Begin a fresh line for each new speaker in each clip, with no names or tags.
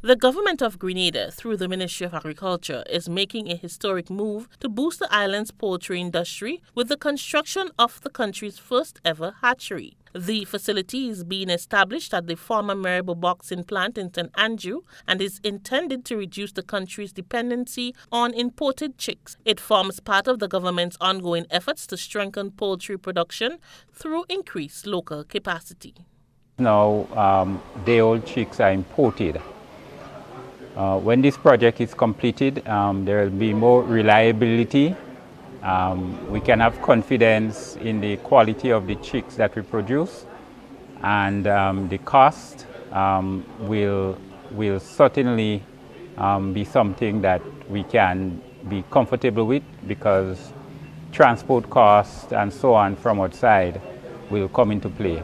The government of Grenada, through the Ministry of Agriculture, is making a historic move to boost the island's poultry industry with the construction of the country's first ever hatchery. The facility is being established at the former Marable Boxing plant in St. Andrew and is intended to reduce the country's dependency on imported chicks. It forms part of the government's ongoing efforts to strengthen poultry production through increased local capacity.
Now, day-old chicks are imported. When this project is completed, there will be more reliability. We can have confidence in the quality of the chicks that we produce, and the cost will certainly be something that we can be comfortable with, because transport costs and so on from outside will come into play.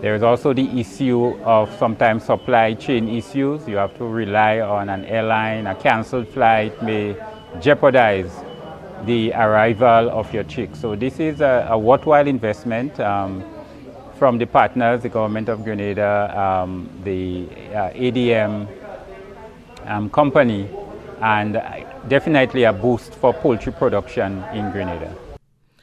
There is also the issue of sometimes supply chain issues. You have to rely on an airline. A cancelled flight may jeopardize the arrival of your chicks. So this is a worthwhile investment from the partners, the government of Grenada, the ADM company, and definitely a boost for poultry production in Grenada.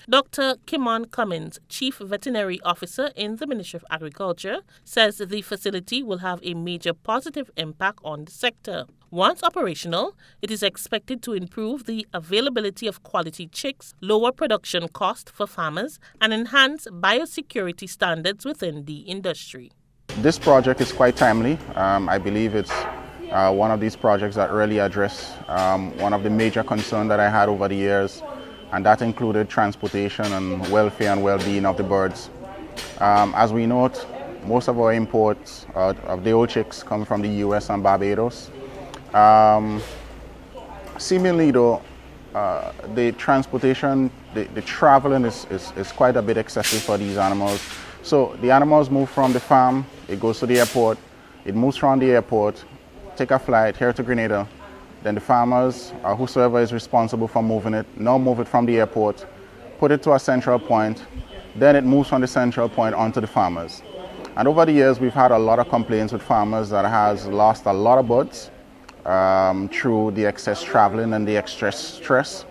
Dr. Kimon Cummins, Chief Veterinary Officer in the Ministry of Agriculture, says the facility will have a major positive impact on the sector. Once operational, it is expected to improve the availability of quality chicks, lower production costs for farmers, and enhance biosecurity standards within the industry.
This project is quite timely. I believe it's one of these projects that really address one of the major concerns that I had over the years, and that included transportation and welfare and well-being of the birds. As we note, most of our imports of the old chicks come from the US and Barbados. Seemingly though, the transportation, the traveling is quite a bit excessive for these animals. So the animals move from the farm, it goes to the airport, it moves from the airport, take a flight here to Grenada. Then the farmers, or whosoever is responsible for moving it, now move it from the airport, put it to a central point, then it moves from the central point onto the farmers. And over the years, we've had a lot of complaints with farmers that has lost a lot of birds through the excess traveling and the extra stress.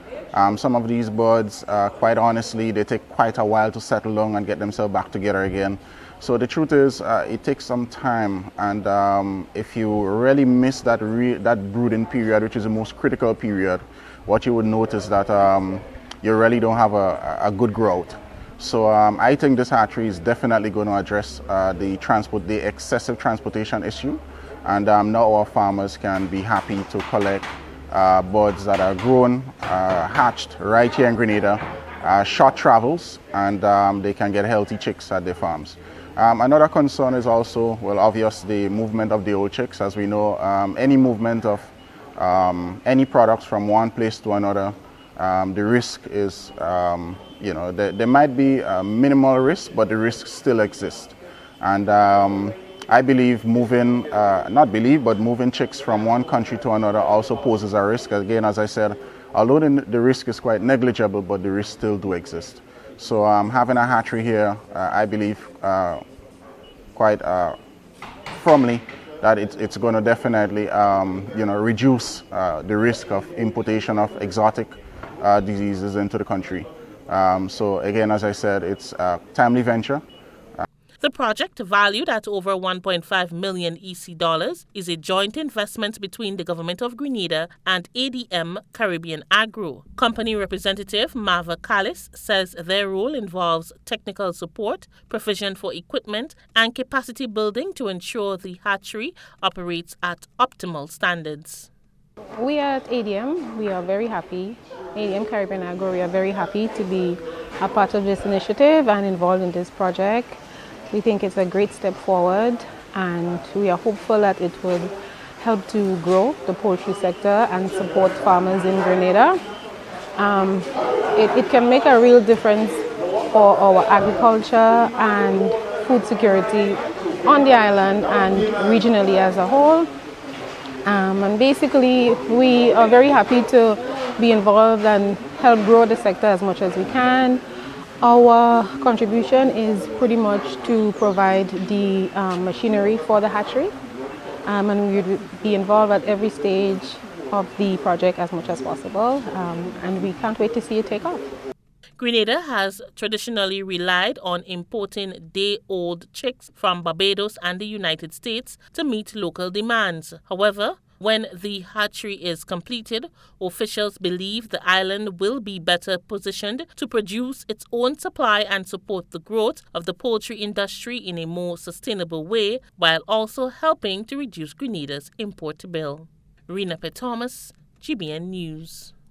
Some of these birds, quite honestly, they take quite a while to settle down and get themselves back together again. So the truth is, it takes some time, and if you really miss that brooding period, which is the most critical period, what you would notice that you really don't have a good growth. So I think this hatchery is definitely going to address the excessive transportation issue, and now our farmers can be happy to collect birds that are grown, hatched right here in Grenada, short travels, and they can get healthy chicks at their farms. Another concern is also, well, obvious, the movement of the old chicks. As we know, any movement of any products from one place to another, the risk is, there might be a minimal risk, but the risk still exists. And I believe moving chicks from one country to another also poses a risk. Again, as I said, although the risk is quite negligible, but the risks still do exist. So having a hatchery here, I believe quite firmly that it's going to definitely reduce the risk of importation of exotic diseases into the country. So again, as I said, it's a timely venture.
The project, valued at over 1.5 million EC dollars, is a joint investment between the government of Grenada and ADM Caribbean Agro. Company representative Marva Callis says their role involves technical support, provision for equipment, and capacity building to ensure the hatchery operates at optimal standards.
We at ADM, we are very happy. ADM Caribbean Agro, we are very happy to be a part of this initiative and involved in this project. We think it's a great step forward, and we are hopeful that it will help to grow the poultry sector and support farmers in Grenada. It can make a real difference for our agriculture and food security on the island and regionally as a whole. And basically, we are very happy to be involved and help grow the sector as much as we can. Our contribution is pretty much to provide the machinery for the hatchery, and we would be involved at every stage of the project as much as possible, and we can't wait to see it take off.
Grenada has traditionally relied on importing day-old chicks from Barbados and the United States to meet local demands. However, when the hatchery is completed, officials believe the island will be better positioned to produce its own supply and support the growth of the poultry industry in a more sustainable way, while also helping to reduce Grenada's import bill. Rena P. Thomas, GBN News.